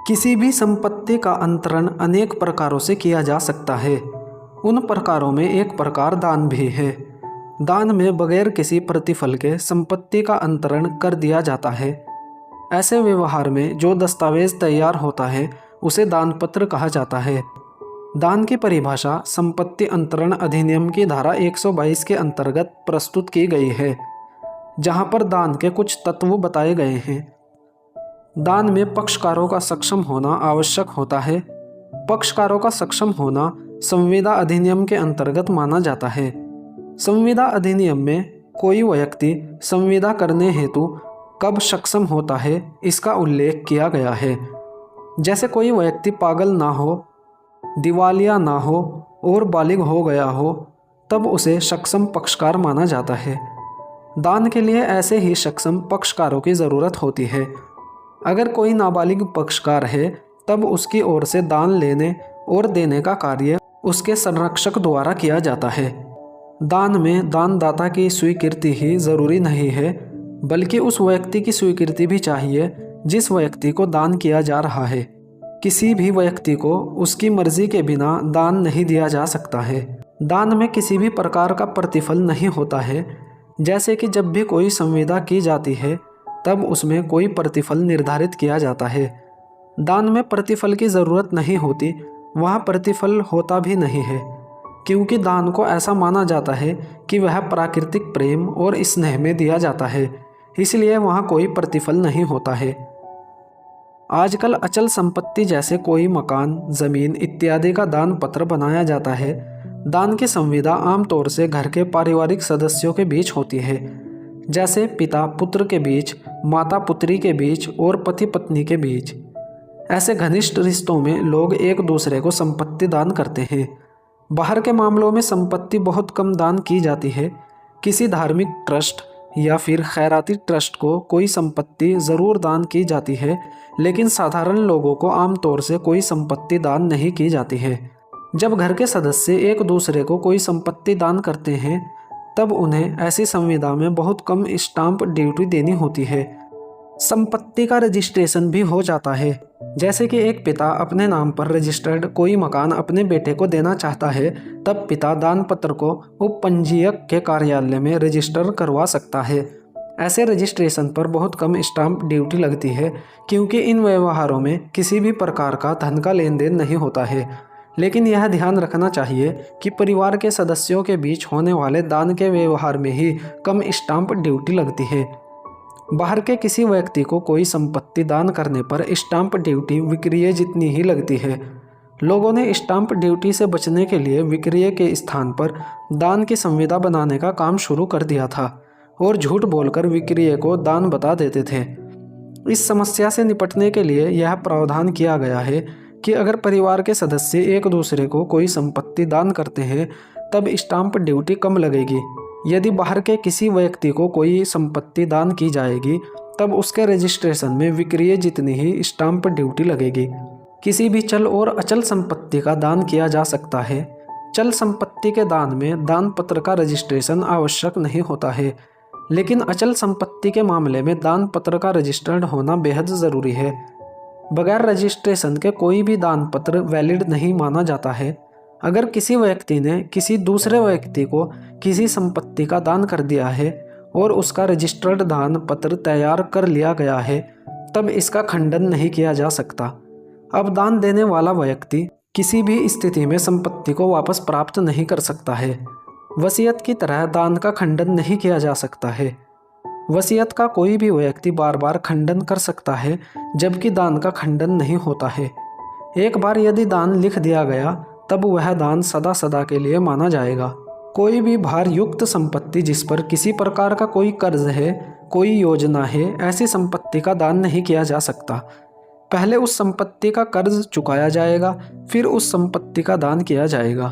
किसी भी संपत्ति का अंतरण अनेक प्रकारों से किया जा सकता है। उन प्रकारों में एक प्रकार दान भी है। दान में बगैर किसी प्रतिफल के संपत्ति का अंतरण कर दिया जाता है। ऐसे व्यवहार में जो दस्तावेज तैयार होता है उसे दान पत्र कहा जाता है। दान की परिभाषा संपत्ति अंतरण अधिनियम की धारा 122 के अंतर्गत प्रस्तुत की गई है, जहां पर दान के कुछ तत्व बताए गए हैं। दान में पक्षकारों का सक्षम होना आवश्यक होता है। पक्षकारों का सक्षम होना संविदा अधिनियम के अंतर्गत माना जाता है। संविदा अधिनियम में कोई व्यक्ति संविदा करने हेतु कब सक्षम होता है इसका उल्लेख किया गया है। जैसे कोई व्यक्ति पागल ना हो, दिवालिया ना हो और बालिग हो गया हो, तब उसे सक्षम पक्षकार माना जाता है। दान के लिए ऐसे ही सक्षम पक्षकारों की ज़रूरत होती है। अगर कोई नाबालिग पक्षकार है तब उसकी ओर से दान लेने और देने का कार्य उसके संरक्षक द्वारा किया जाता है। दान में दानदाता की स्वीकृति ही जरूरी नहीं है, बल्कि उस व्यक्ति की स्वीकृति भी चाहिए जिस व्यक्ति को दान किया जा रहा है। किसी भी व्यक्ति को उसकी मर्जी के बिना दान नहीं दिया जा सकता है। दान में किसी भी प्रकार का प्रतिफल नहीं होता है। जैसे कि जब भी कोई संविदा की जाती है तब उसमें कोई प्रतिफल निर्धारित किया जाता है। दान में प्रतिफल की ज़रूरत नहीं होती, वहाँ प्रतिफल होता भी नहीं है, क्योंकि दान को ऐसा माना जाता है कि वह प्राकृतिक प्रेम और स्नेह में दिया जाता है, इसलिए वहाँ कोई प्रतिफल नहीं होता है। आजकल अचल संपत्ति जैसे कोई मकान, ज़मीन इत्यादि का दान पत्र बनाया जाता है। दान की संविदा आमतौर से घर के पारिवारिक सदस्यों के बीच होती है, जैसे पिता पुत्र के बीच, माता पुत्री के बीच और पति पत्नी के बीच। ऐसे घनिष्ठ रिश्तों में लोग एक दूसरे को संपत्ति दान करते हैं। बाहर के मामलों में संपत्ति बहुत कम दान की जाती है। किसी धार्मिक ट्रस्ट या फिर खैराती ट्रस्ट को कोई संपत्ति ज़रूर दान की जाती है, लेकिन साधारण लोगों को आमतौर से कोई संपत्ति दान नहीं की जाती है। जब घर के सदस्य एक दूसरे को कोई संपत्ति दान करते हैं तब उन्हें ऐसी संविदा में बहुत कम स्टाम्प ड्यूटी देनी होती है। संपत्ति का रजिस्ट्रेशन भी हो जाता है। जैसे कि एक पिता अपने नाम पर रजिस्टर्ड कोई मकान अपने बेटे को देना चाहता है, तब पिता दान पत्र को उपपंजीयक के कार्यालय में रजिस्टर करवा सकता है। ऐसे रजिस्ट्रेशन पर बहुत कम स्टाम्प ड्यूटी लगती है, क्योंकि इन व्यवहारों में किसी भी प्रकार का धन का लेन देन नहीं होता है। लेकिन यह ध्यान रखना चाहिए कि परिवार के सदस्यों के बीच होने वाले दान के व्यवहार में ही कम स्टाम्प ड्यूटी लगती है। बाहर के किसी व्यक्ति को कोई संपत्ति दान करने पर स्टाम्प ड्यूटी विक्रय जितनी ही लगती है। लोगों ने स्टाम्प ड्यूटी से बचने के लिए विक्रय के स्थान पर दान की संविदा बनाने का काम शुरू कर दिया था और झूठ बोलकर विक्रय को दान बता देते थे। इस समस्या से निपटने के लिए यह प्रावधान किया गया है कि अगर परिवार के सदस्य एक दूसरे को कोई संपत्ति दान करते हैं तब स्टाम्प ड्यूटी कम लगेगी। यदि बाहर के किसी व्यक्ति को कोई संपत्ति दान की जाएगी तब उसके रजिस्ट्रेशन में विक्रय जितनी ही स्टाम्प ड्यूटी लगेगी। किसी भी चल और अचल संपत्ति का दान किया जा सकता है। चल संपत्ति के दान में दान पत्र का रजिस्ट्रेशन आवश्यक नहीं होता है, लेकिन अचल संपत्ति के मामले में दान पत्र का रजिस्टर्ड होना बेहद ज़रूरी है। बगैर रजिस्ट्रेशन के कोई भी दान पत्र वैलिड नहीं माना जाता है। अगर किसी व्यक्ति ने किसी दूसरे व्यक्ति को किसी संपत्ति का दान कर दिया है और उसका रजिस्टर्ड दान पत्र तैयार कर लिया गया है, तब इसका खंडन नहीं किया जा सकता। अब दान देने वाला व्यक्ति किसी भी स्थिति में संपत्ति को वापस प्राप्त नहीं कर सकता है। वसीयत की तरह दान का खंडन नहीं किया जा सकता है। वसीयत का कोई भी व्यक्ति बार बार खंडन कर सकता है, जबकि दान का खंडन नहीं होता है। एक बार यदि दान लिख दिया गया तब वह दान सदा सदा के लिए माना जाएगा। कोई भी भार युक्त संपत्ति जिस पर किसी प्रकार का कोई कर्ज है, कोई योजना है, ऐसी संपत्ति का दान नहीं किया जा सकता। पहले उस संपत्ति का कर्ज चुकाया जाएगा, फिर उस संपत्ति का दान किया जाएगा।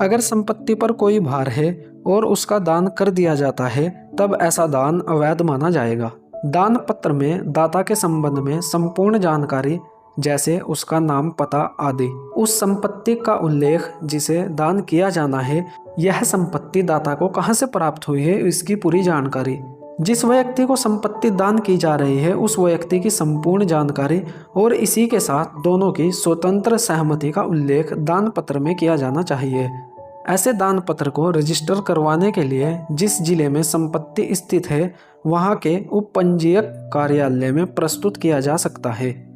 अगर संपत्ति पर कोई भार है और उसका दान कर दिया जाता है तब ऐसा दान अवैध माना जाएगा। दान पत्र में दाता के संबंध में संपूर्ण जानकारी, जैसे उसका नाम, पता आदि, उस संपत्ति का उल्लेख जिसे दान किया जाना है, यह संपत्ति दाता को कहां से प्राप्त हुई है इसकी पूरी जानकारी, जिस व्यक्ति को संपत्ति दान की जा रही है उस व्यक्ति की संपूर्ण जानकारी और इसी के साथ दोनों की स्वतंत्र सहमति का उल्लेख दान पत्र में किया जाना चाहिए। ऐसे दान पत्र को रजिस्टर करवाने के लिए जिस जिले में संपत्ति स्थित है वहां के उपपंजीयक कार्यालय में प्रस्तुत किया जा सकता है।